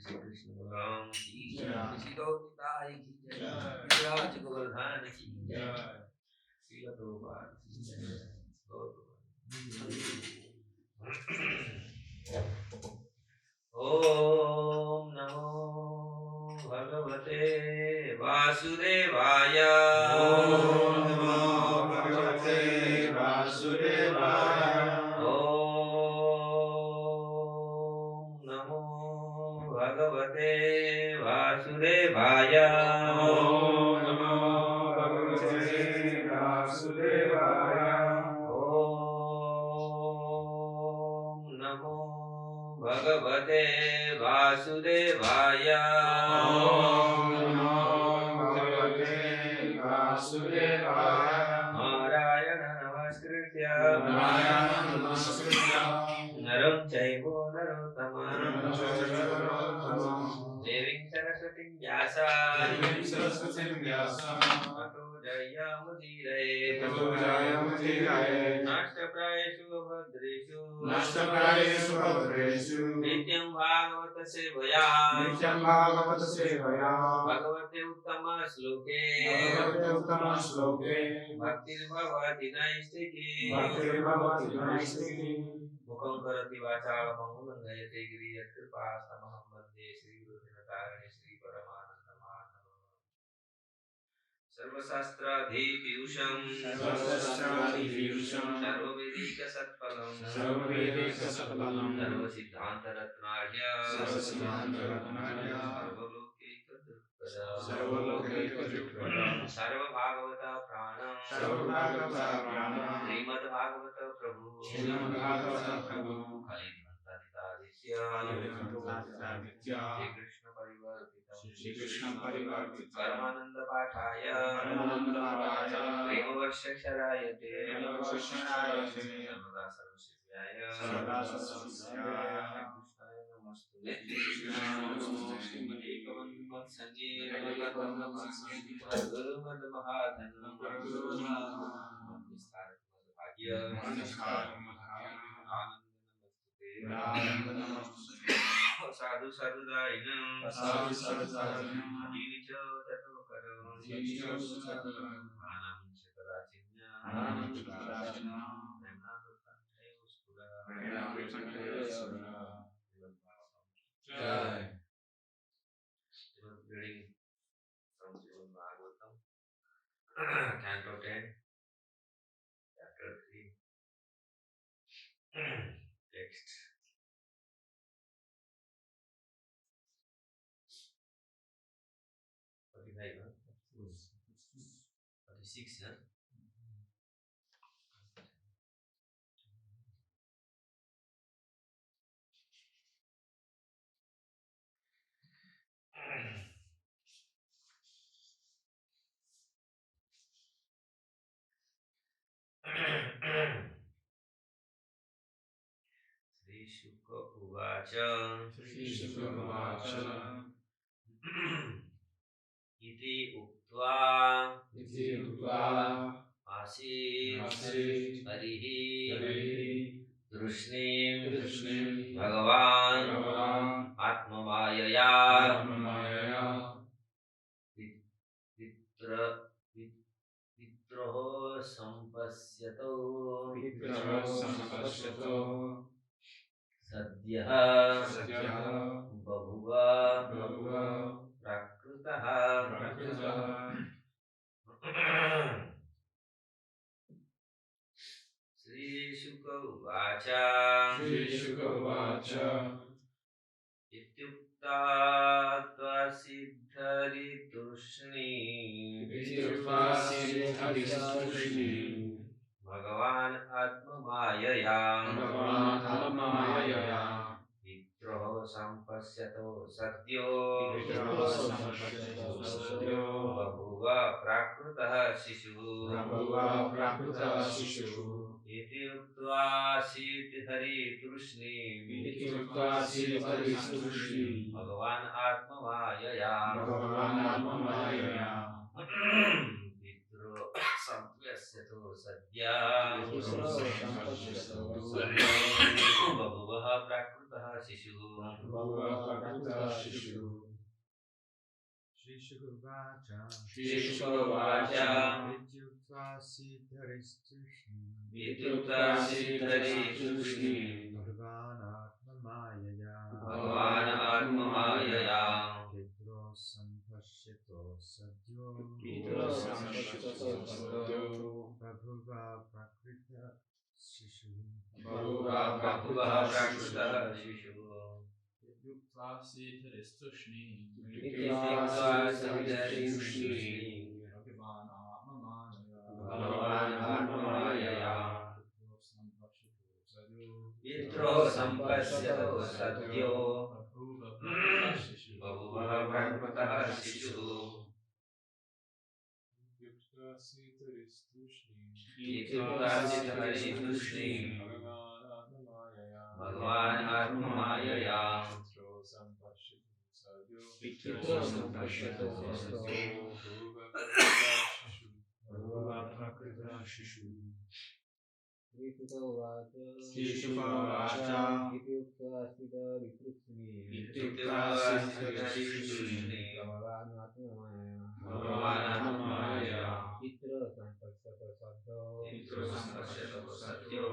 श्री कृष्ण भगवान की जय, श्री गौतम की जय, राज गोवर्धन की जय, श्री प्रभुपाद की जय, गौतम। ओम नमो भगवते वासुदेवाय। ओम नमो भगवते वासुदेवाय। भगवते वासुदेवाय। ओम नमो भगवते वासुदेवाय। ओम नमो भगवते वासुदेवाय। ओम नमो भगवते वासुदेवाय। नारायण नमस्कृत्य नरं चैव नरोत्तमं देवीं सरस्वतीं व्यासं ततो जयमुदीरये नष्टप्रायेषु भद्रेषु नित्यं भागवत सेवया भगवते उत्तम श्लोके भक्तिर्भवति नैष्ठिकी मुखं करोति वाचालं लङ्घयते गिरियत्कृपा तमहं वन्दे श्रीगुरुदिनतारिणे श्रीपरमानन्दमाधवम् सर्वशास्त्राधिपीयूषं सर्ववेदैकसत्फलं सर्वलोकैकदृक्पदं सर्वभागवत प्राणं श्रीमद्भागवत प्रभु श्रीकृष्ण परिवर्तित परमानंद पाठाय प्रेम वर्षक्षरायते सर्वदा सर्वसिद्ध्याय कृष्णाय नमस्ते श्रीमदेकवन्दे भगवद महाधन भाग्य आनंद नमस्ते साधु सर्वदायिन जीविच ततो करो मानं कदाचिन्य reading from Srimad Bhagavatam, Canto 10, Chapter 3, text. Forty-five, 46, huh? Sri Shukka Uvacha Iti Uktva Asit Harihi Drusnim Bhagavan Atmamayaya Vitroho Sampasyato Sadyah Bahuva Prakritaha Sri Shuka Uvacha Ityukta Tvasiddha Tushni Bhagavan Atma Mayaya Vitro Sampasyato Sadyo Bahuva Prakrutah Shishu Iti Uttva Siti Hari Tushni Bhagavan Atma Mayaya Vitro Sampasyato Sadya Bahuva Prakrutah Shishu Shri Shukavacha Vidyukta Siddharishtushni Bhagavan Atma Mayaya Vidro Sampashito Sadyo Bhaguva Prakrita Shishu Siddharishtushni Bhagavan Atma Mayaya Vitro Sampasyato Sadyo Bahuva Prakrutah Shishu Siddharishtushni Bhagavan Atma Mayaya Vitro Sampasyato Bahuva Prakrutah Shishu Shri Shukavacha Vidyukta Siddharishtushni Bhagavan Atma Mayaya Vitro Sampashyato Sadyo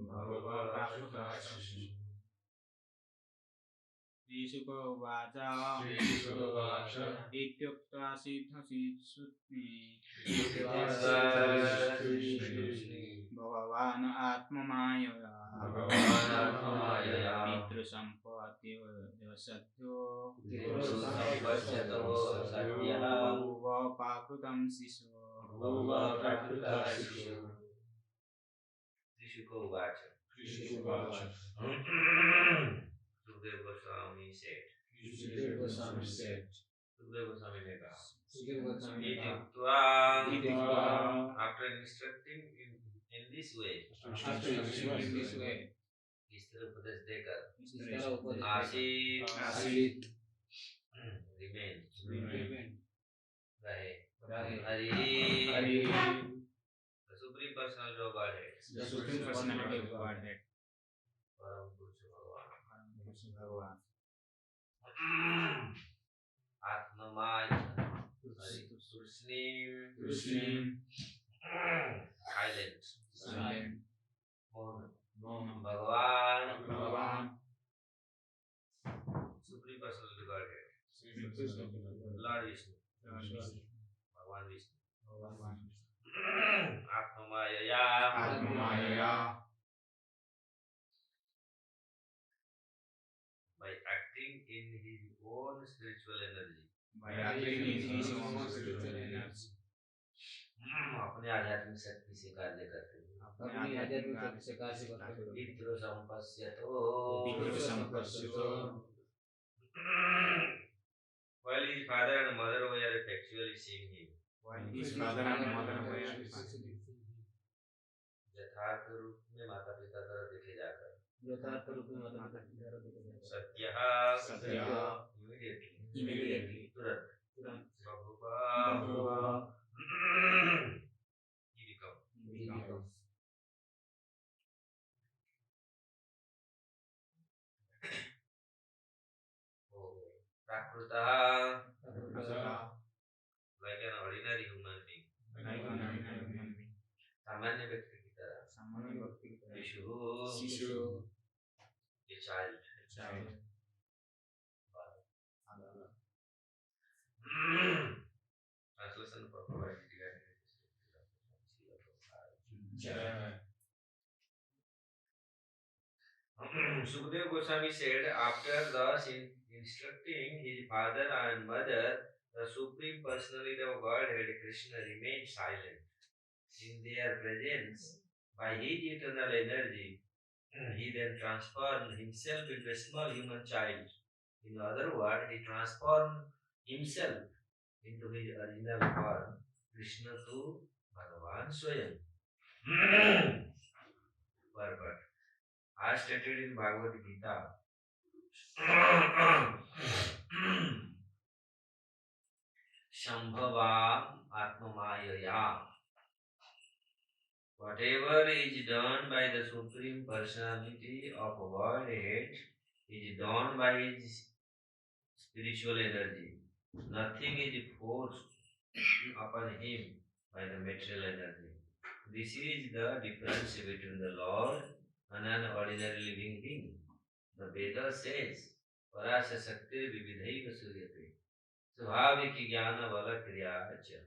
Bhahuva Prakrutah Shishu Shri Shukavacha Vidyukta Siddharishtushni Bhagavan Atma Mayaya Vitro Sampasyato Sadyo Bhahuva Prakrutah Shishu Shukavacha Sukadeva Goswami said. Sukadeva Goswami ne kaha. After instructing in this way, इस तरह उपदेश देकर आसित remain रहे Hari the supreme personality of Godhead परम पुरुष भगवान आत्ममाय Hari Tushni silent Mohan Bhagavan supreme personality of Godhead Lord Vishnu Bhagavan Vishnu Atma-maya by acting in his own spiritual energy अपने आध्यात्मिक शक्ति से कार्य करते हुए withdraw संपश्यतो while his father and mother were effectually seeing him यथार्थ रूप में माता पिता द्वारा देखे जाकर सत्यः immediately तुरंत बहुबा he becomes Prakrutah like an ordinary human being सामान्य व्यक्ति की तरह शिशु a child translation provided regarding Sukadeva Goswami said after thus instructing his father and mother, the Supreme Personality of Godhead, Krishna, remained silent. In their presence, by his eternal energy, he then transformed himself into a small human child. In other words, he transformed himself into his original form, Krishna to Bhagavan Swayam. Purport. As stated in Bhagavad Gita, Shambhavam Atmamayaya. Whatever is done by the Supreme Personality of Godhead is done by his spiritual energy. Nothing is forced upon him by the material energy. This is the difference between the Lord and an ordinary living being. The Veda says, Parasya Sakti Vividhaiva Suryate. Svabhiki Jnana Vala Kriyacha.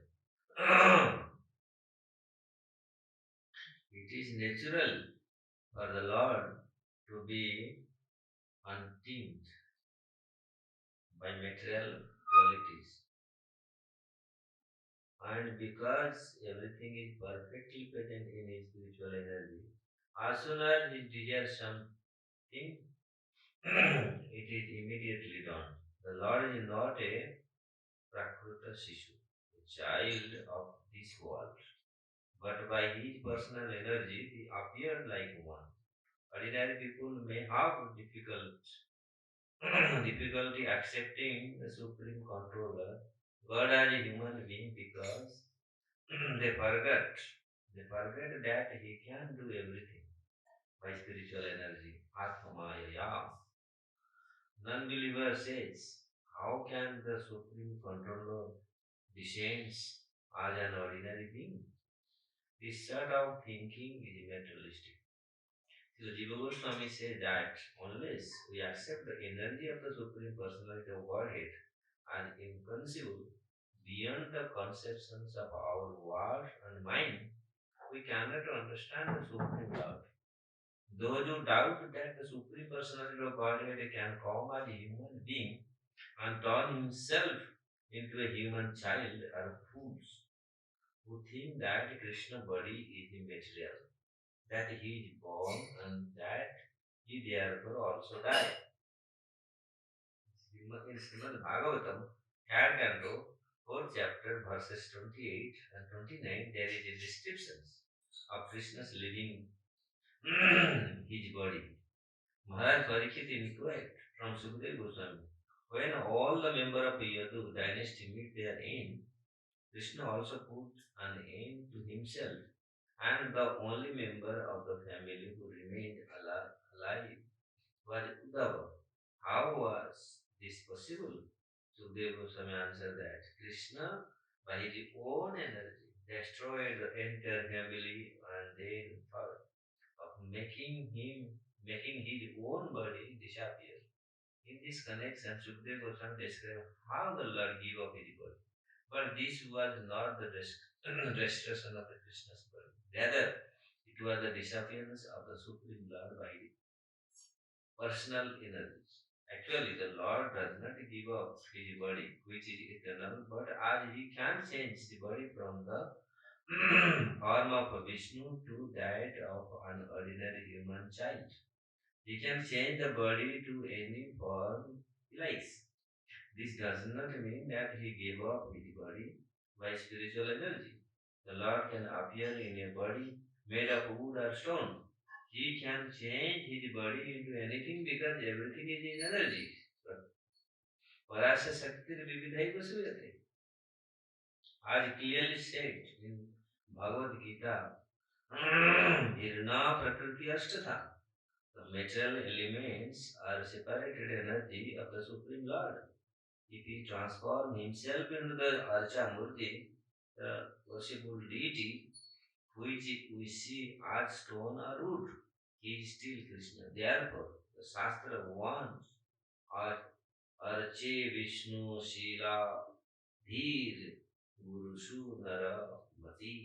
It is natural for the Lord to be untainted by material qualities. And because everything is perfectly present in his spiritual energy, as soon as he desires something, it is immediately done. The Lord is not a Prakruta Shishu, a child of this world, but by his personal energy he appeared like one. Ordinary people may have difficulty accepting the supreme controller, God as a human being, because they forget that he can do everything by spiritual energy. Atmamaya. Non-believer says, how can the supreme controller descends as an ordinary being? This sort of thinking is materialistic. So Jiva Goswami says that unless we accept the energy of the Supreme Personality of Godhead as inconceivable beyond the conceptions of our world and mind, we cannot understand the Supreme Lord. Those who doubt that the Supreme Personality of Godhead can come as a human being and turn himself into a human child are fools who think that Krishna body is immaterial, that he is born and that he therefore also died. In Srimad Bhagavatam, 3rd canto, 4th chapter, verses 28 and 29, there is a description of Krishna's leaving his body. Maharaj Parikshit inquired from Sukadeva Goswami, when all the members of the Yadu dynasty meet their end, Krishna also put an end to himself, and the only member of the family who remained alive was Uddhava. How was this possible? Sukadeva Goswami answered that Krishna, by his own energy, destroyed the entire family and then thought of making his own body disappear. In this connection, Sukadeva Goswami described how the Lord gave up his body. But this was not the destruction of the Krishna's body. Rather, it was the disappearance of the Supreme Lord by his personal energies. Actually, the Lord does not give up his body, which is eternal, but as he can change the body from the form of Vishnu to that of an ordinary human child, he can change the body to any form he likes. This does not mean that he gave up his body by spiritual energy. The Lord can appear in a body made of wood or stone. He can change his body into anything because everything is in energy. Parasya Sakti Vividhaiva Suyate. As clearly said in Bhagavad Gita, Hirna Prakriti Ashtatha. The material elements are separated energy of the Supreme Lord. If he transforms himself into the Archa Murti, the worshipful deity, which we see as stone or wood, he is still Krishna. Therefore, the Shastra warns Arche Vishnu Shila Dhir Gurushu Nara Mati.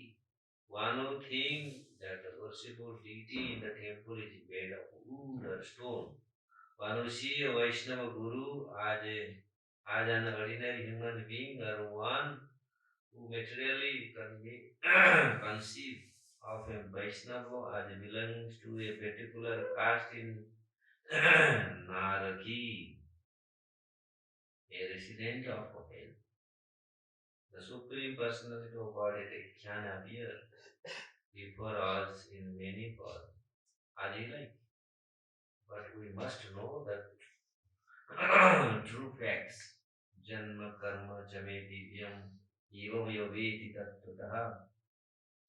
One who thinks that the worshipful deity in the temple is made of wood or stone One who see a Vaishnava Guru as an ordinary human being, or one who materially conceive of a Vaishnava as belonging to a particular caste in Naraki, a resident of hell. The Supreme Personality of Godhead can appear before us in many forms, as he like. But we must know that true facts. Janma karma chameti evam yoveti tattvatah.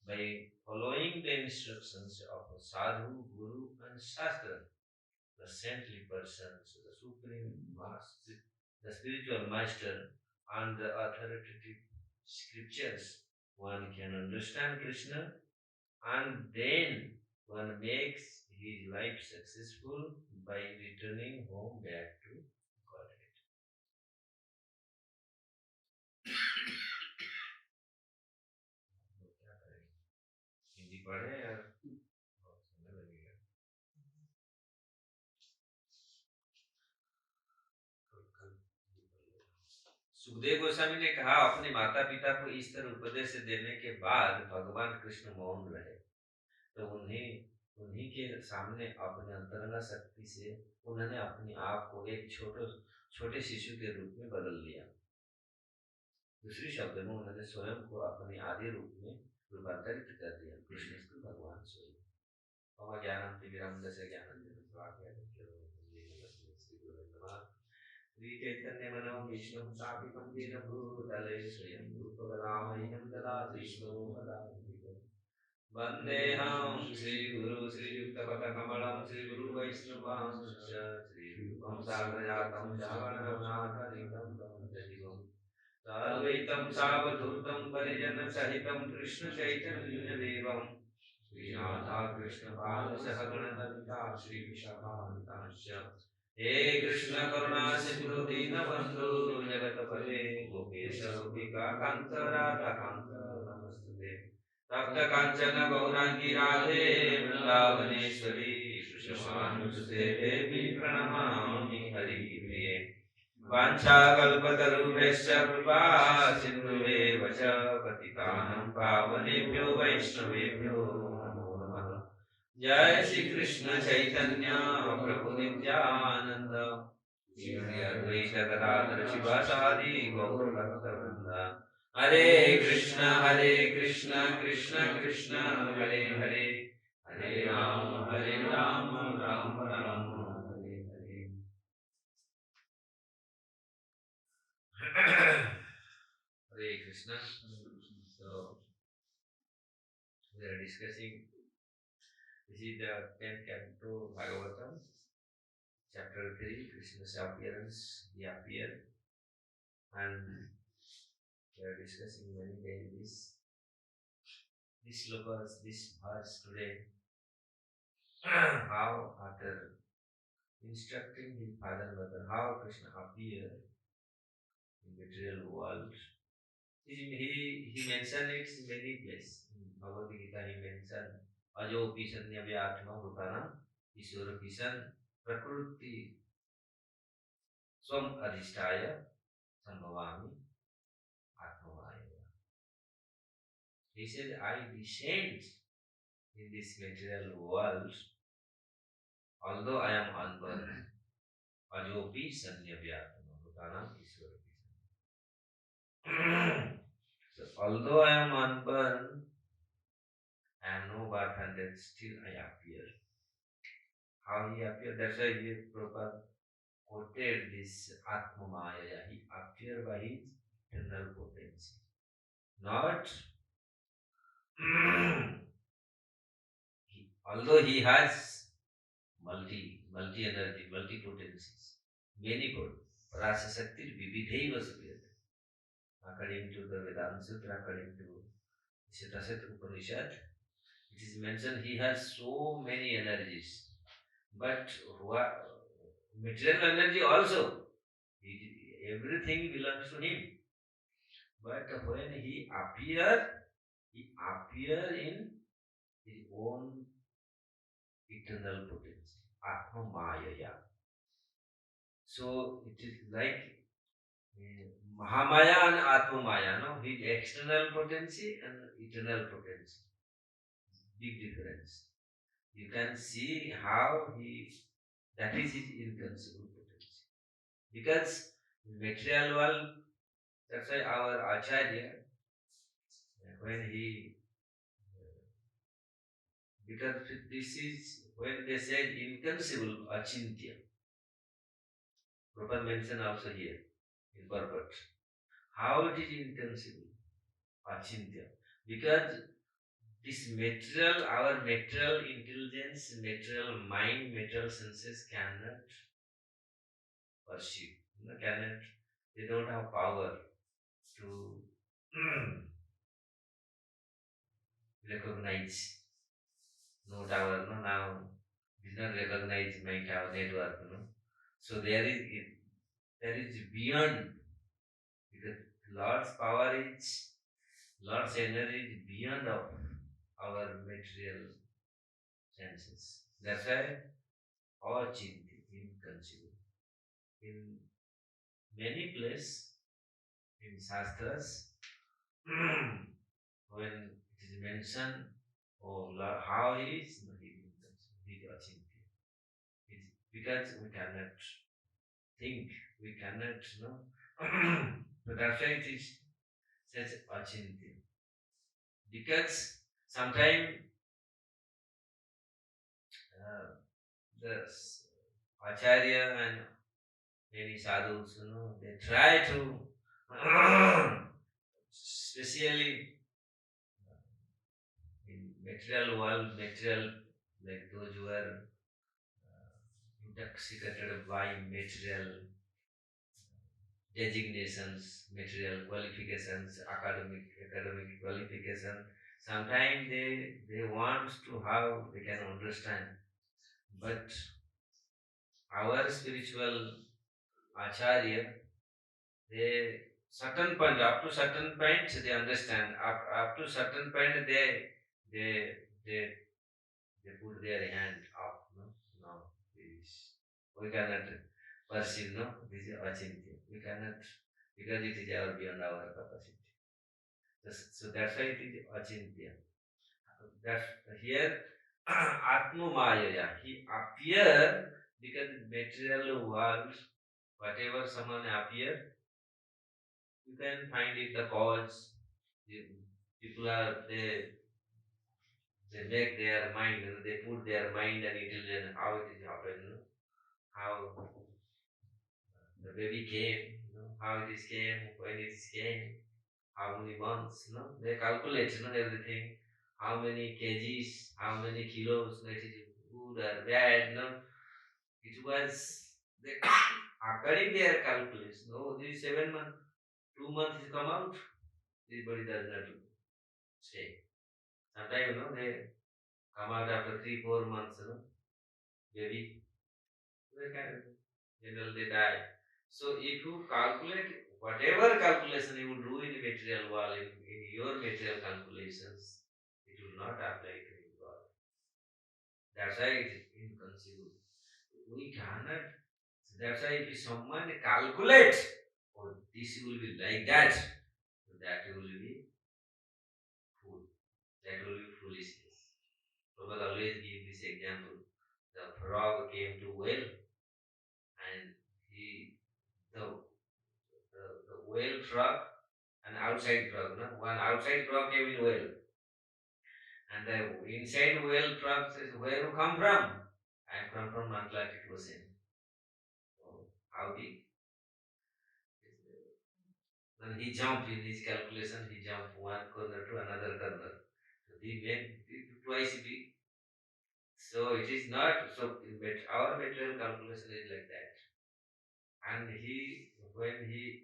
By following the instructions of a sadhu, guru, and shastra, the saintly persons, the supreme master, the spiritual master, and the authoritative scriptures, one can understand Krishna, and then one makes his life successful by returning home back to Godhead. क्या करें? हिंदी पढ़े यार बहुत समय लगेगा. सुखदेव गोस्वामी ने कहा, अपने माता पिता को इस तरह उपदेश देने के बाद भगवान कृष्ण मौन रहे, तो उन्हें उन्हीं के सामने अपने अंतरंग शक्ति से उन्होंने अपने आप को एक छोटे शिशु के रूप में बदल लिया. दूसरी शब्द में उन्होंने स्वयं को अपने आदि रूप में रूपांतरित कर दिया. कृष्ण को भगवान स्वयं. मम ज्ञानम तिमिरंधस्य ज्ञानंजन श्री चैतन्य मनोभीष्णं स्थापितं येन भूतले स्वयं रूपकदामह्यं ददाति स्वपदान्तिकम्. वन्देऽहं श्रीगुरु श्रीयुक्तपदकमलं श्रीगुरुवैष्णवांश्च श्रीरूपं साग्रजातं श्रावणरघुनाथादिकं तं सजीवम् सर्वैतं सावधूतं परिजनसहितं कृष्णचैतन्यदेवं श्रीराधाकृष्णपादसहगणललिता श्रीविशाखान्वितांश्च हे कृष्ण करुणा सिन्धु दीनबन्धु जगत्पते गोपेश गोपिकान्त राधाकान्त नमस्ते. तप्त कांचन गौरांगी राधे वृंदावनेश्वरी कृष्णानुसुते देवी प्रणमामि हरिप्रिये. वाञ्छाकल्पतरुभ्यश्च कृपा सिन्धुरेव च पतितानां पावनेभ्यो वैष्णवेभ्यो नमो नमः. जय श्री कृष्ण चैतन्य प्रभु नित्यानंद श्री अद्वैत गदाधर शिवासादि गौर भक्तवृंद. हरे कृष्ण कृष्ण कृष्ण हरे हरे, हरे Ram Ram Ram Hare Hare. Hare Krishna. So we are discussing. This is the 10th canto Bhagavatam, chapter 3. Krishna's appearance. He appeared, and we are discussing many days this slokas, this verse today. How after instructing his father and mother, how Krishna appeared in material world. He mentioned it in many places. In Bhagavad Gita he mentioned Ajopi Sanyabhyatma Bhutanam Ishwara Kisan Prakriti Swam Adhishtaya Sambhavami Atmavaya. He said, I descend in this material world, although I am unborn. Ajopi Sanyabhyatma Bhutanam Ishwara Kisan. So, although I am unborn, I am no birth and death, still I appear. How he appeared, that's why he Prabhupada quoted this Atma Maya. He appeared by his eternal potency. Not although he has multi energy, multi potencies, many Parasa Shakti Vividhaiva Suryata. According to the Vedanta-sutra, according to Shetaset Upanishad, it is mentioned he has so many energies. But material energy also, everything belongs to him. But when he appeared in his own eternal potency, Atma Maya. So it is like Mahamaya and Atmamaya, no? His external potency and eternal potency. Big difference. You can see how that is his inconceivable potency. Because material world, that's why our Acharya, when he, because this is when they said inconceivable, achintya. Prabhupada mentioned also here in purport. How it is inconceivable, achintya. Because this material, our material intelligence, material mind, material senses cannot perceive, cannot, they don't have power to recognize. No tower, no, now did not recognize my tower network, So there is beyond, because Lord's power is, Lord's energy is beyond of our material senses. That's why all chinti, inconceivable. In many places in Shastras, when it is mentioned, oh Lord, how he is, no, he is inconceivable, he is achintya. It's because we cannot think, we cannot know. So that's why it is such achintya. Because sometimes the acharya and many sadhus, they try to, especially in material world, material, like those who are intoxicated by material designations, material qualifications, academic qualification. Sometimes they want to have, they can understand, but our spiritual acharya, they certain point, up to certain point they understand, up to certain point they they they put their hand up, no, this we cannot perceive, no, this is achintya, we cannot, because it is our beyond our capacity. So that's why it is achintya. That's here Atma Maya, he appear, because material world, whatever someone appear, you can find it the cause. People are they make their mind, they put their mind and intelligence how it is happened, how the baby came, how it is came, when it is came, how many months, they calculate, everything, how many kgs, how many kilos, it is good or bad, it was they according their calculation. No, this is 7 months, 2 months is come out, this body does not stay. Sometimes they come out after 3-4 months, baby, they can generally they die. So if you calculate whatever calculation you will do in the material world, in your material calculations, it will not apply to God. That's why it is inconceivable. We cannot. That's why if someone calculate, oh, this will be like that, that will be fool. That will be foolishness. Prabhupada always give this example. The frog came to well, and the whale frog and outside frog, no? One outside frog came in well, and the inside whale frog says, "Where you come from?" I come from Atlantic Ocean. Oh, how big? Then he jumped in his calculation. He jumped one corner to another corner. So he made it twice big. So it is not so. Our material calculation is like that. And when he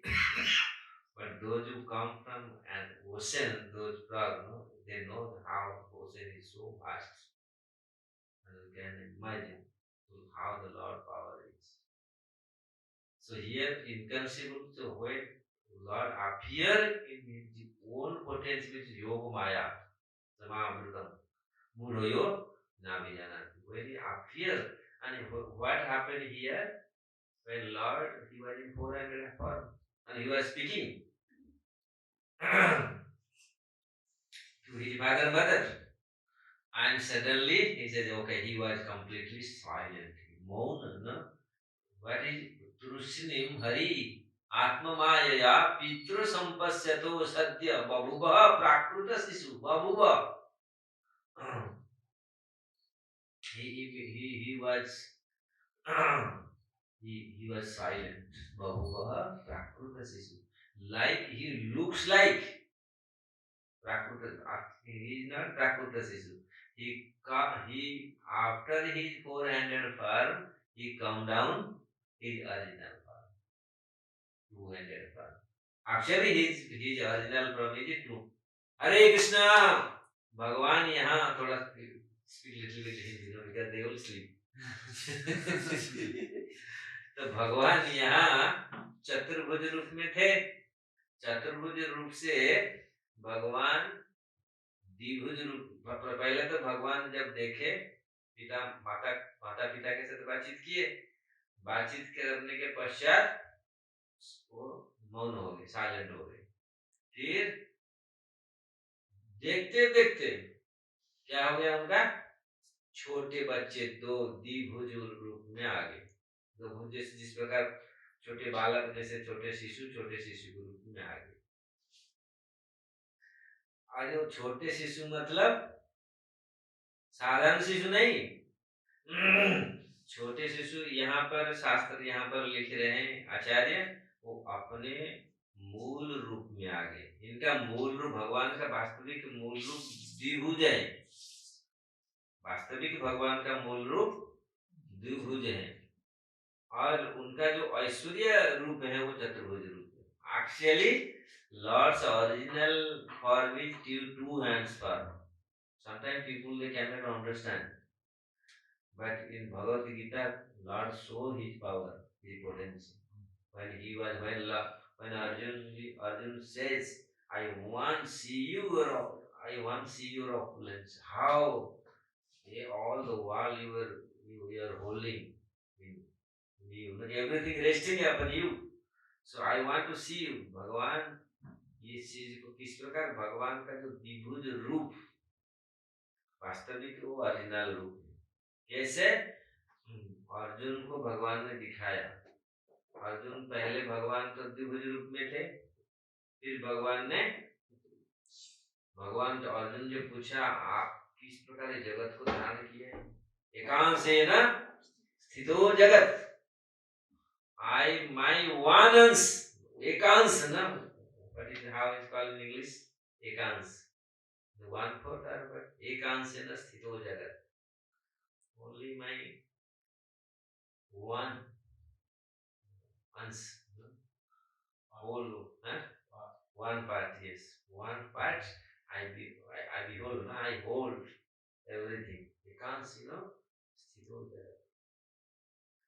but those who come from an ocean, those frogs, they know how ocean is so vast. And you can imagine how the Lord power is. So here inconceivable, so when Lord appear in his own potency, which is Yoga Maya, Samamritam, Muroyo, Navijanati. When he appear, and what happened here? when Lord, he was in 400 form and he was speaking to his father and mother. And suddenly he says, okay, he was completely silent. Mauna, no? What is Trusnim Hari Atma Maya Pitru Sampasyato Satya Babuba Prakruta Sisu Babuba. He was he was silent. Babuba Prakruta Sisu. Like he looks like Prakruta. He is not Prakruta Sisu. He after his 400 form, he come down his original form, 200 form. Actually, his original form is 2. Hare Krishna! भगवान यहाँ थोड़ा speak little bit Hindi, because they all sleep. तो भगवान यहाँ चतुर्भुज रूप में थे. चतुर्भुज रूप से भगवान द्विभुज रूप. पहले तो भगवान जब देखे माता पिता के साथ बातचीत किए. बातचीत करने के पश्चात वो मौन हो गए, साइलेंट हो गए. फिर देखते देखते क्या हो गया उनका? छोटे बच्चे दो द्विभुज रूप में आ गए. दो भुज जैसे जिस प्रकार छोटे बालक जैसे छोटे शिशु के रूप में आ गए. और वो छोटे शिशु मतलब साधारण शिशु नहीं. छोटे शिशु यहाँ पर शास्त्र यहाँ पर लिख रहे हैं आचार्य, वो अपने मूल रूप में आ गए. इनका मूल रूप, भगवान का वास्तविक मूल रूप द्विभुज है. वास्तविक भगवान का मूल रूप द्विभुज है और उनका जो ऐश्वर्य रूप है वो चतुर्भुज रूप है. Actually Lord's original form is two hands form. Sometimes people they cannot understand. But in Bhagavad Gita, Lord show his power, his potential. When Arjun says, I want I want see your opulence. How all the while you are holding in you, everything resting upon you. So I want to see you, भगवान. ये चीज को किस प्रकार भगवान का जो द्विभुज रूप वास्तविक वो ओरिजिनल रूप है. कैसे अर्जुन को भगवान ने दिखाया. अर्जुन पहले भगवान तो द्विभुज रूप में थे. फिर भगवान तो अर्जुन जो पूछा आप किस प्रकार जगत को धारण किए. एकांशेन स्थितो जगत. I my one अंश. एकांश ना. What is how is called in English? Ekansh. The 1/4 are but एकांशेन स्थितो जगत. Only my one अंश. Whole, huh? One part, yes. One part. I behold. I hold everything. Ekansh, sthito jagat.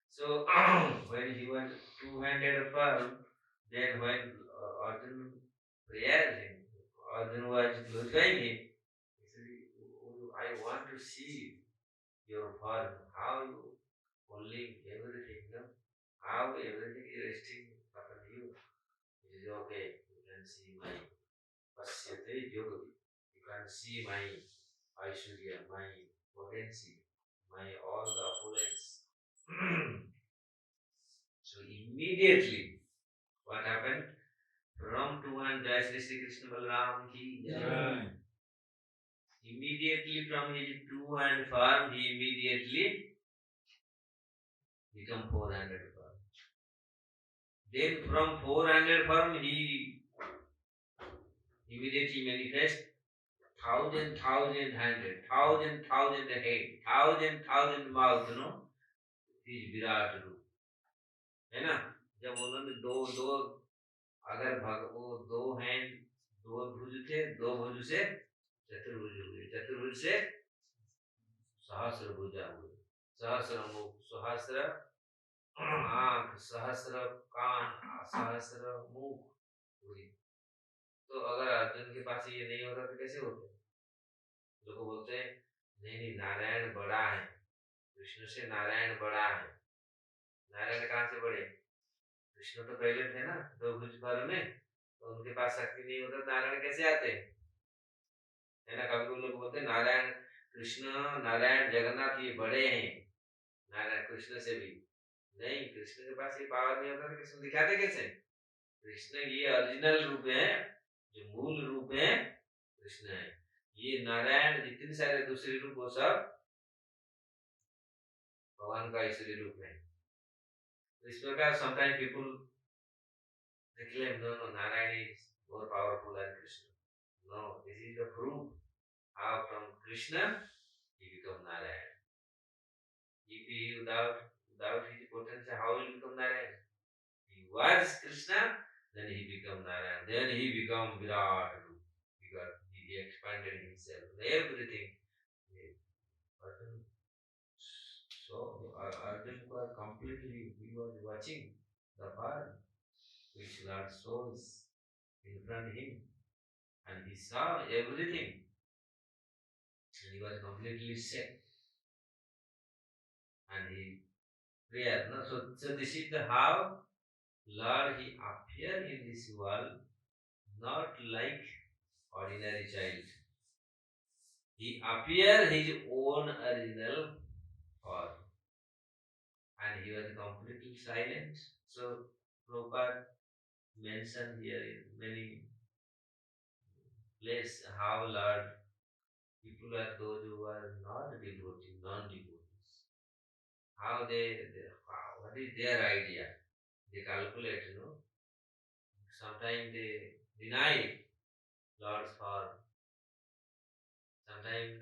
So when he was two-handed firm, then when Arjun prayered him, Arjun was glorifying him. He said, I want to see your form, how you holding everything, how everything is resting upon you. It is okay. You can see my pasyate yoga. You can see my Aishwarya, my potency, my all the opulence. So immediately, what happened? From to one Jai Shri Krishna Balaram ki Jai. Immediately from his two hand form, he immediately become 400 form. Then from 400 form, he immediately manifest thousand handed, thousand head, thousand mouth, his Virat रूप है ना. जब उन्होंने दो अगर वो दो hand दो भुज थे, दो भुज से चतुर्भुज हुए, चतुर्भुज से सहस्र भुजा हुए, सहस्र मुख, सहस्र आंख, सहस्र कान, सहस्र मुख हुई. तो अगर अर्जुन के पास ये नहीं होता तो कैसे होते? लोग बोलते हैं नहीं नारायण बड़ा है, कृष्ण से नारायण बड़ा है. नारायण कहाँ से बढ़े? कृष्ण तो पहले थे ना दो भुज पर में, तो उनके पास शक्ति नहीं होता, नारायण कैसे आते? है ना, कभी लोग बोलते नारायण कृष्ण नारायण जगन्नाथ ये बड़े हैं नारायण कृष्ण से भी। नहीं, कृष्ण के पास ये पावर नहीं होता तो कृष्ण दिखाते कैसे? कृष्ण ये ओरिजिनल रूप है, जो मूल रूप है कृष्ण है। ये नारायण जितने सारे दूसरे रूप वो सब भगवान का ईश्वरी रूप है। तो इस प्रकार sometime people declare no, Narayana is more powerful than Krishna. No, this is the proof how from Krishna he become Narayana. If he without his potential, how will he become Narayana? He was Krishna, then he become Narayana. Then he become Virat Rup, because he expanded himself. Everything. So Arjun was completely, he was watching the fire which Lord shows in front of him, and he saw everything, and he was completely sick, and he prayed. No? So this is the how Lord he appeared in this world, not like ordinary child. He appeared his own original form, and he was completely silent. So Prabhupada mentioned here in many places how Lord people are those who are not devotees, non-devotees. How what is their idea? They calculate, Sometimes they deny Lord's form. Sometimes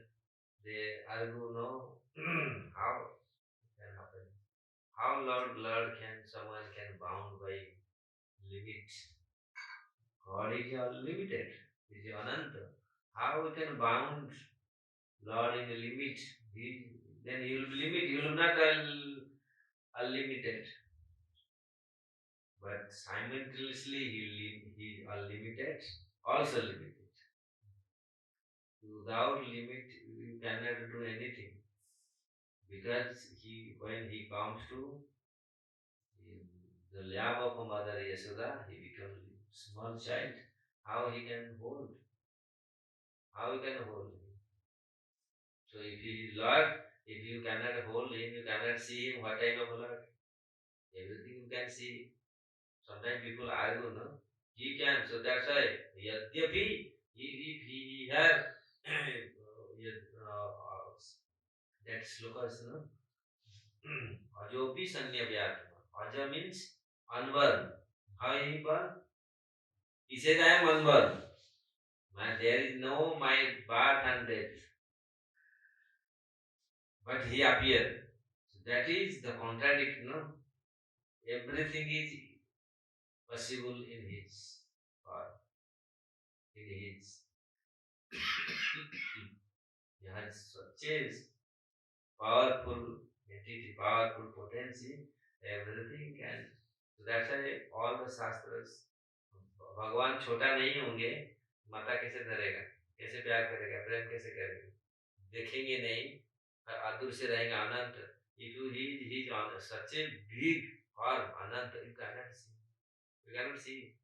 they argue, no, how it can happen? How Lord can someone can bound by limit? God is unlimited. He is Ananta. How we can bound Lord in a limit? Then he will limit. He will not unlimited. But simultaneously he unlimited, also limited. Without limit, you cannot do anything. Because when he comes to the lap of Mother Yashoda, he becomes a small child. How he can hold? How he can hold him? So if he is Lord, if you cannot hold him, you cannot see him, what type of Lord? Everything you can see. Sometimes people argue, no? He can, so that's why, Yadyapi, if he has that sloka is, no? Ajopi Sanyavyatma. Aja means unborn. How he born? He says, I am unborn. There is no my birth and death. But he appeared. So that is the contradiction, no? Everything is possible in his power, in his. He has such a powerful entity, powerful potency, everything can. So that's why all the shastras, भगवान छोटा नहीं होंगे, माता कैसे धरेगा, कैसे प्यार करेगा, प्रेम कैसे करेगा, देखेंगे नहीं, दूर से रहेंगे अनंत. If you he is on such a big form, Anant, you cannot see. You cannot see.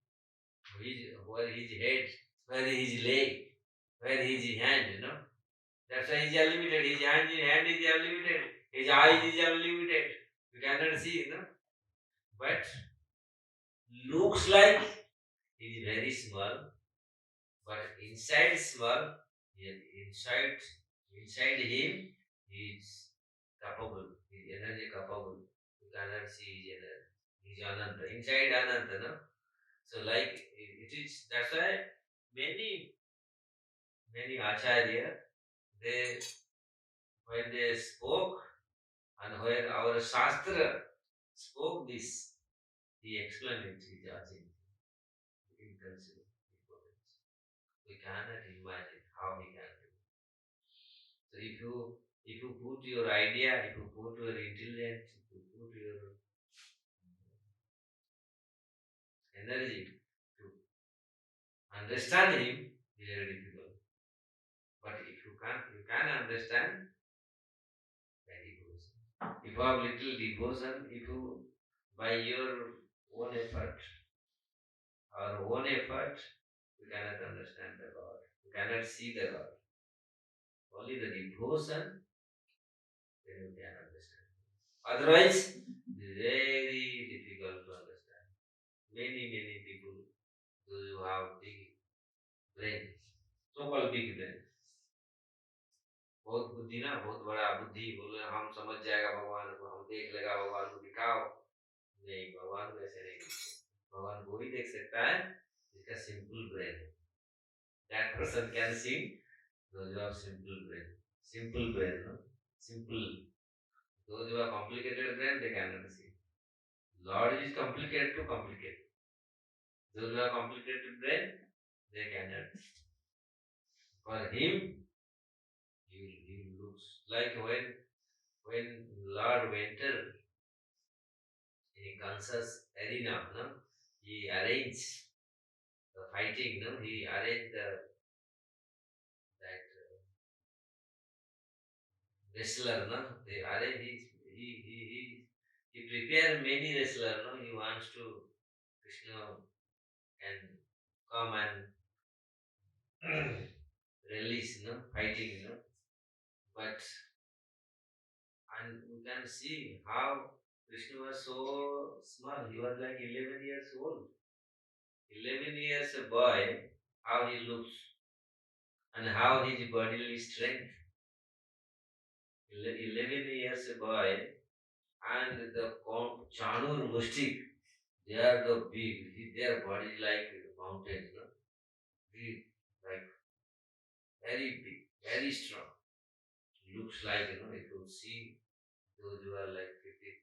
Where his head, where his leg, where his hand, That's why he is unlimited. His hand is unlimited. His eyes is unlimited. You cannot see. But looks like he is very small, but inside small, inside him, he is capable. His energy capable. You cannot see his energy. He is Ananta. Inside Ananta, no? So like it is. That's why many acharya they when they spoke and when our shastra spoke this, he explained it with Ajin, inconceivable importance. We cannot imagine how he can do it. So if you put your idea, if you put your intelligence, if you put your energy to understand him, it's very difficult. But if you can understand, then he goes. If you have little devotion, if you, by your own effort, our own effort, we cannot understand the God. We cannot see the God. Only the devotion, then you can understand. Otherwise, it is very difficult to understand. Many people, those who have big brain, so-called big brain, बहुत बुद्धि ना, बहुत बड़ा बुद्धि, बोले हम समझ जाएगा भगवान को, हम देख लेगा भगवान को, दिखाओ नहीं, भगवान को ऐसे नहीं दिखते। भगवान को ही देख सकता है जिसका सिंपल ब्रेन है। That person can see those who have simple brain. Simple brain, no? Simple. Those who have complicated brain, they cannot see. Lord is complicated to complicate. Those who have complicated brain, they cannot. For him, he looks like when Lord entered in a conscious arena, no? He arranged the fighting, no? He arranged that wrestler, no? They arrange he prepared many wrestler, no? He wants to Krishna and come and release, no? Fighting, no? But and we can see how Krishna was so small. He was like 11 years old. 11 years a boy, how he looks and how his bodily strength. 11 years a boy and the Chanur Mustik, they are the big, their body is like mountains, no? Big, like very big, very strong. Looks like, if you see those who are like 50,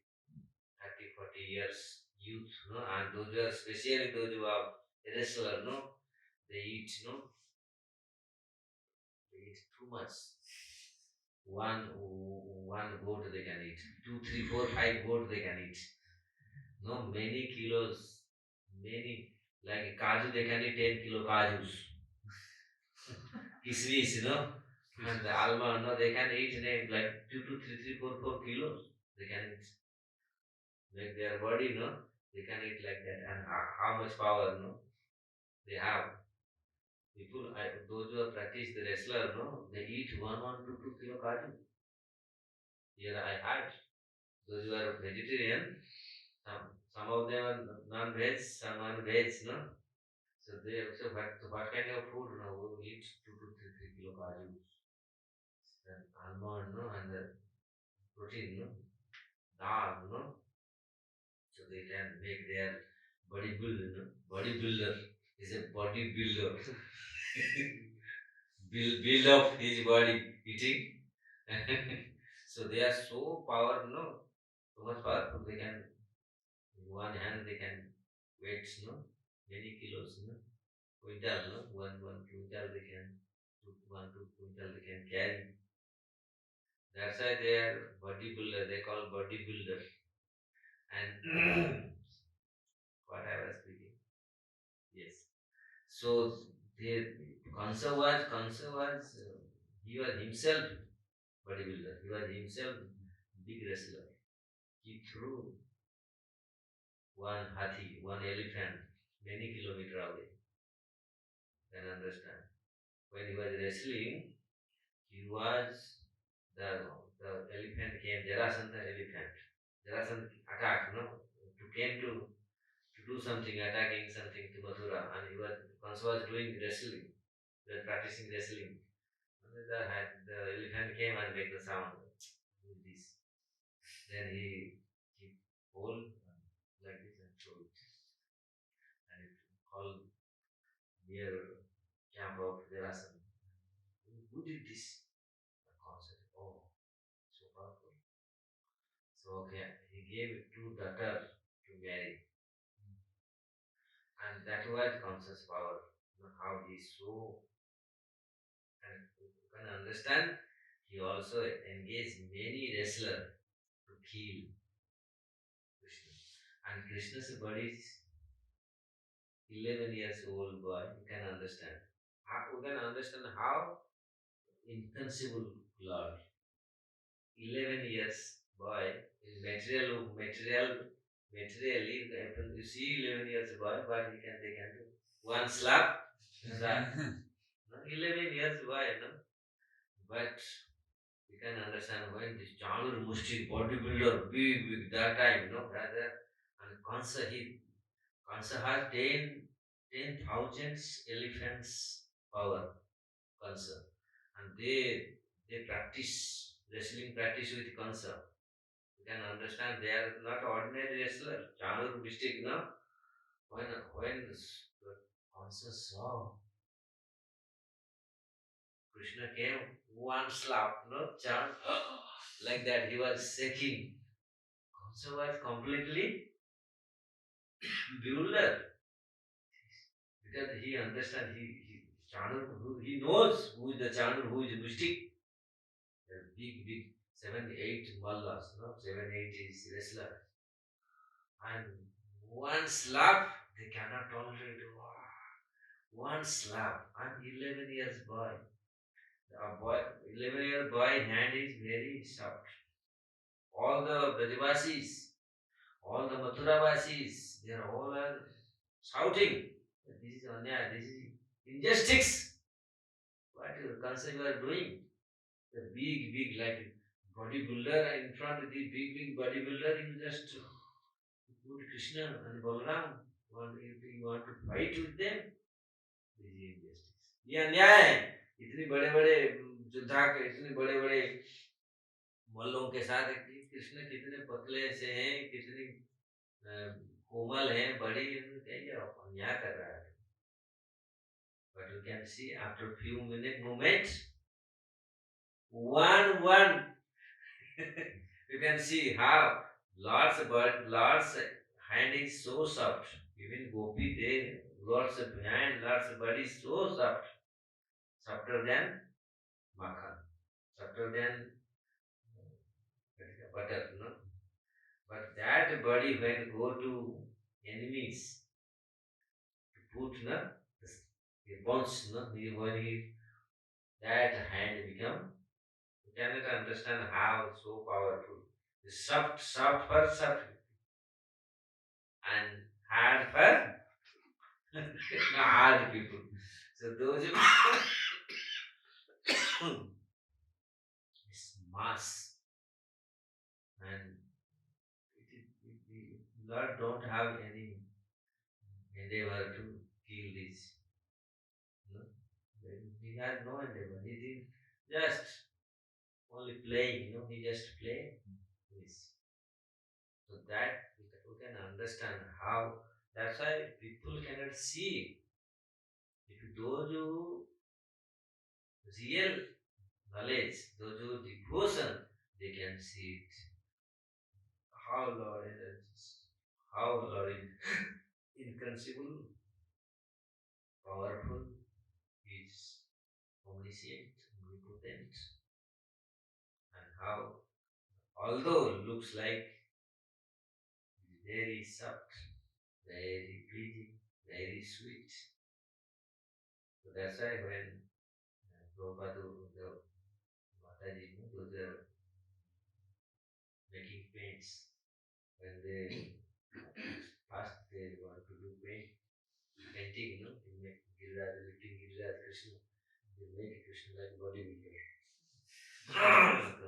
30, 40 years youth, no? And those who are, especially those who are wrestler, no? They eat, no? They eat too much. One goat they can eat. 2, 3, 4, 5 goat they can eat. No, many kilos, many, like kaju they can eat 10 kilo kajus. Kismis, and the almond, no, they can eat like 2 to 3, 3, 4, 4 kilos. They can eat. Like their body, they can eat like that. And how much power, they have. People, those who have practiced the wrestler, they eat 1, 2 kilo kaju. Here I had. Those who are vegetarian, some of them are non-veg, some are veg, no? So they so what kind of food, we eat 2 to 3 kilo kaju, and almond, and the protein, dal, so they can make their bodybuilder is a bodybuilder. build up his body eating. So they are so powerful, so much powerful. They can, in one hand they can weight, many kilos, quintal, one quintal they can, 2 quintal they can carry. That's why they are bodybuilder. They call bodybuilder. And what I was speaking, yes. So the Kansa was he was himself bodybuilder. He was himself big wrestler. He threw one hathi, one elephant, many kilometer away. Can understand. When he was wrestling, he was the elephant came, Jarasandha elephant. Jarasandha attacked, to came to do something, attacking something to Mathura, and Kansa was doing wrestling. They were practicing wrestling. And the elephant came and made the sound with this. Then he hold like this and throw it. And it called near camp of Derasan. Who did this? The concept. Oh, so powerful. So okay, he gave it to daughter to marry. And that was conscious power. How he so, and you can understand, he also engaged many wrestlers to kill Krishna. And Krishna's body is 11 years old boy. You can understand. You can understand how inconceivable Lord. 11 years boy in materially, if you see 11 years boy, what they can do? One slap, and that. No, 11 years boy, no? But you can understand when this Chanur Mushti bodybuilder, big, that time, brother, and Kansa has 10,000 elephants power, Kansa. And they practice, wrestling practice with Kansa. You can understand they are not ordinary wrestler. Chanur mistake, when Kansa saw Krishna came, one slap, Chan, like that, he was shaking. Kansa was completely bewildered because he understands, Chanur, he knows who is the Chanur, who is the mystic. The big 7, 8 mallas, 7, 8 is wrestler. And one slap, they cannot tolerate. One slap, and 11 years boy. A boy, 11-year boy hand is very soft. All the Brajavasis, all the Mathuravasis, they are all are shouting. This is Anya, this is injustice. What concern you are doing? The big, like bodybuilder in front of the big bodybuilder, you just put Krishna and Balaram. You want to fight with them? This is injustice. ये अन्याय है. इतनी बड़े बड़े योद्धा के, इतने बड़े बड़े मल्लों के साथ कृष्ण कितने पतले से हैं, कितनी कोमल हैं, बड़ी कहेंगे अन्याय कर रहा है. But you can see after few minute moment, one you can see how Lord's hand is so soft. Even Gopi, Lord's hand, Lord's body is so soft, softer than makhan, softer than butter, But that body when go to enemies, to put, he bounce, when that hand become, you cannot understand how so powerful. The soft for soft, and hard for hard people. So those who this mass, and Lord don't have any endeavor to kill this. No? He has no endeavor. He did just only playing, he just play this. So that we can understand how, that's why people cannot see. If those who real knowledge, those who devotion, they can see it. How Lord is, how Lord is inconceivable, powerful, is omniscient, omnipotent, and how, although looks like very soft, very pretty, very sweet. So that's why when Prabhupada, the Mataji, those are making paints, when they first they want to do painting, they make Giriraj, lifting Giriraj Krishna, they make Krishna like bodybuilder.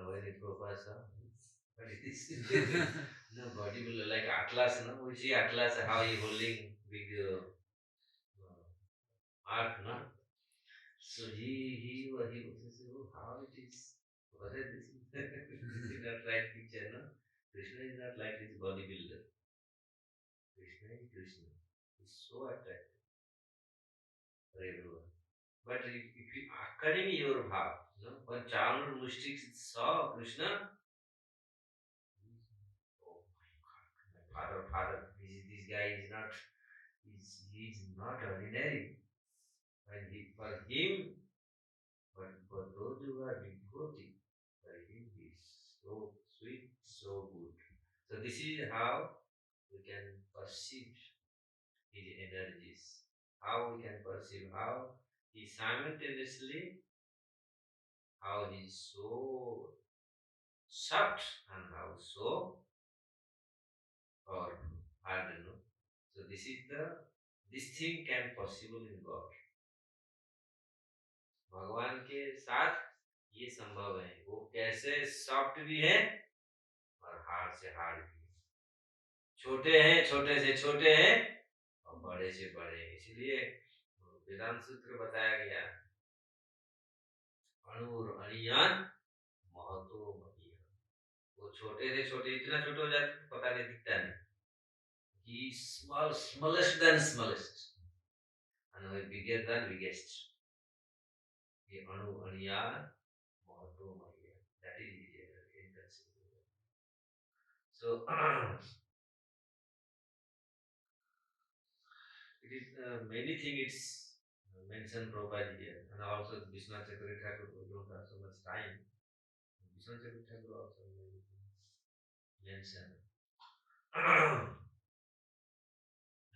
When it Prabhupada saw, what is this? Bodybuilder like Atlas, we see Atlas how he holding big ark, So he was saying, oh, how it is? What is this? This is not right picture, Krishna is not like this bodybuilder. Krishna is Krishna. He's so attractive for everyone. But if you according your heart, when Chandra mystics saw Krishna, oh my father, this guy is not, he is not ordinary. When for him, but for those who are devotees, for him he is so sweet, so good. So this is how we can perceive his energies. How we can perceive how he simultaneously, how he is so soft and how so powerful. Hard, you know. So this thing can possible in God. भगवान के साथ ये संभव है. वो कैसे soft भी है और हार्ड से हार्ड भी है. छोटे हैं, छोटे से छोटे हैं और बड़े से बड़े हैं. इसलिए वेदांत सूत्र बताया गया अणुर अणियान महतो महीयान. वो छोटे से छोटे इतना छोटे हो जाते तो पता नहीं दिखता नहीं. He is smallest than smallest and we bigger than biggest. ये अणु अणियान Mahato महीयान. That is inconceivable. So it is many things it's mentioned Prabhupada here, and also Vishnu Chakravarti Thakur. We don't have so much time. Vishnu Chakravarti Thakur also many things mentioned.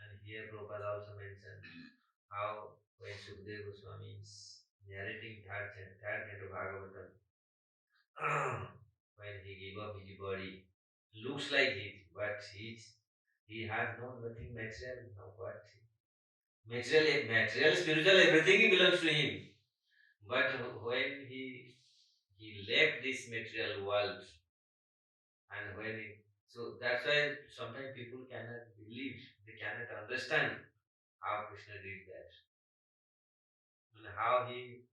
And here Prabhupada also mentioned how when Sukadeva Goswami is narrating third canto Bhagavatam, when he gave up his body, looks like it, but he has no nothing material, no what. Material, spiritual, everything belongs to him. But when he left this material world, and when so that's why sometimes people cannot believe, they cannot understand how Krishna did that, and how he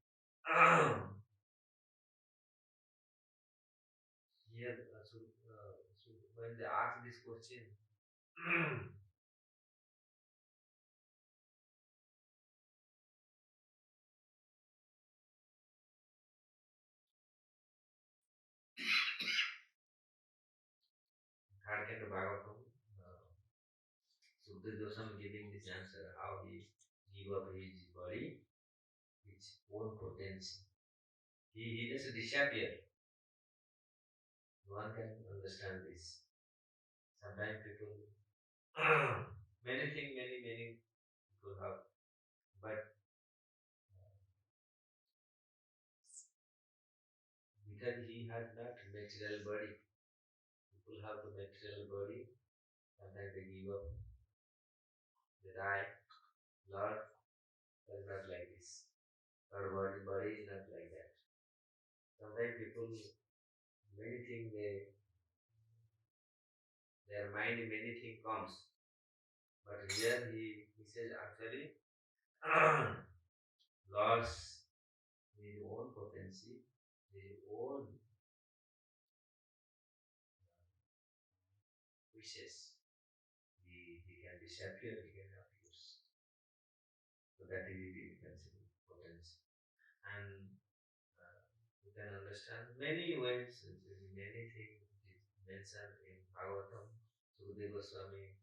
here. So when they ask this question, Harken to Bhagavatam, Sukadeva Goswami giving this answer, how he gave up his body, his own potency. He just disappeared. No one can understand this. Sometimes people, many people have, but because he had not material body, people have the material body. Sometimes they give up, they die. Lord is not like this. Our body is not like that. Sometimes people, many things their mind many things comes, but here he says actually, Lord's his own potency, his own wishes. He can disappear, he can appear. So that is the concept potency. And you can understand many ways, many things is mentioned in Bhagavatam. Sukadeva Swami,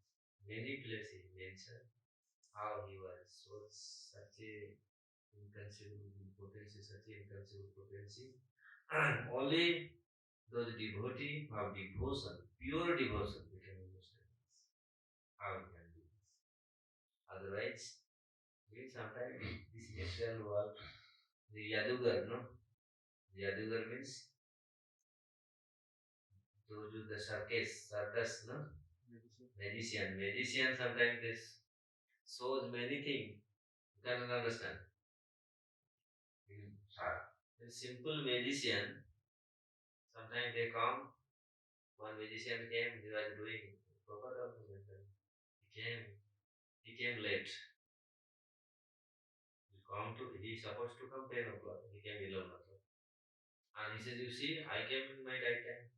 many places mentioned how he was such a inconceivable potency, such a inconceivable potency. And only those devotees who have devotion, pure devotion, we can understand this. How he can do this. Otherwise, we sometimes this material world, the Yadugar, no? The Yadugar means those with the circus, no? Magician sometimes this shows many things. You cannot understand. A simple magician, sometimes they come. One magician came, he was doing Prabhupada also mentioned. He came late. He supposed to come 10 o'clock. He came 11 o'clock. And he says, you see, I came in my right time.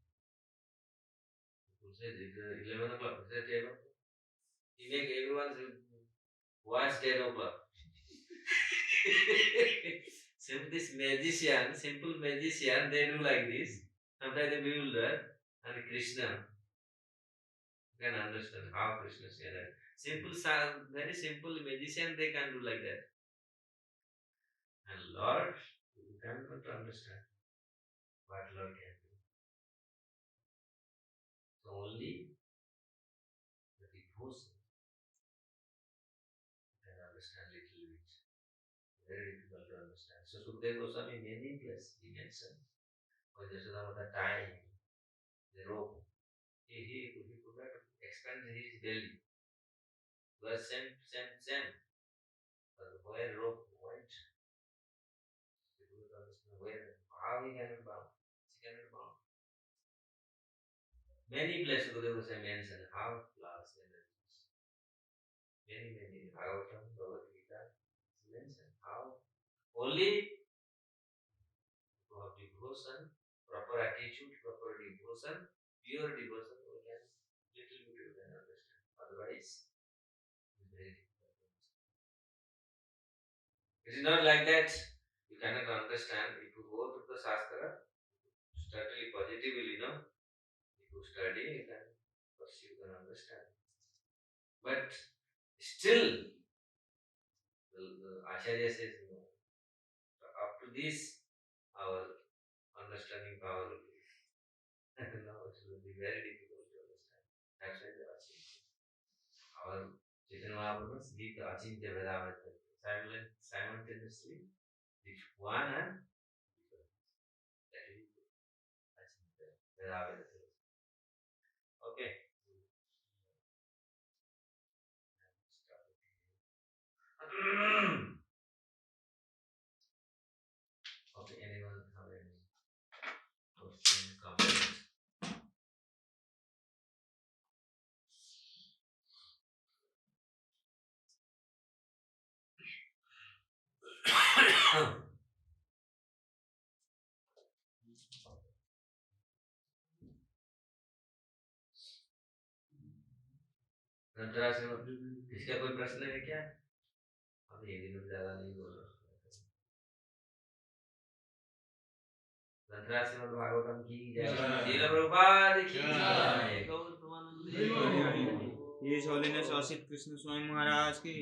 People said, it's 11 o'clock. He said, 10 o'clock. He make everyone watch 10 o'clock. This magician, simple magician, they do like this. Sometimes they bewilder. And Krishna, you can understand how Krishna said that. Very simple magician, they can do like that. And Lord, you cannot understand what Lord can do. So only the devotion can understand little bit. Very difficult to understand. So Sukadeva Goswami many places he mentioned when Yasodamata time. the rope. He could not expand his belly. Was same. But where rope went, he could not understand where, how he cannot bound. He cannot bound. Many places there was a mention how flowers energies. Many Bhagavatam, Bhagavad Gita is mentioned how only to have devotion, proper attitude, proper devotion, pure devotion, we can little bit you can understand. Otherwise, it's very difficult to understand. It is not like that. You cannot understand. If you go to the Shastra, certainly positively, no? If you study, you can pursue, you can understand. But still, the Acharya says, no. Up to this, our understanding power will be. Now it will be very difficult to understand. That's why the Acharya. Our Chaitanya Mahaprabhu give the Achintya Vedavata simultaneously with one and different. That is Achintya Vedavata. Okay. Okay, anyone have any question, comment? Dhanteras में किसका कोई प्रश्न है क्या? अभी एक दिन ज्यादा नहीं बोल रहा. धनतेरस में भागवतम की जय. श्रील प्रभुपाद की जय. Gautam His Holiness Asita Krishna Swami Maharaj ki.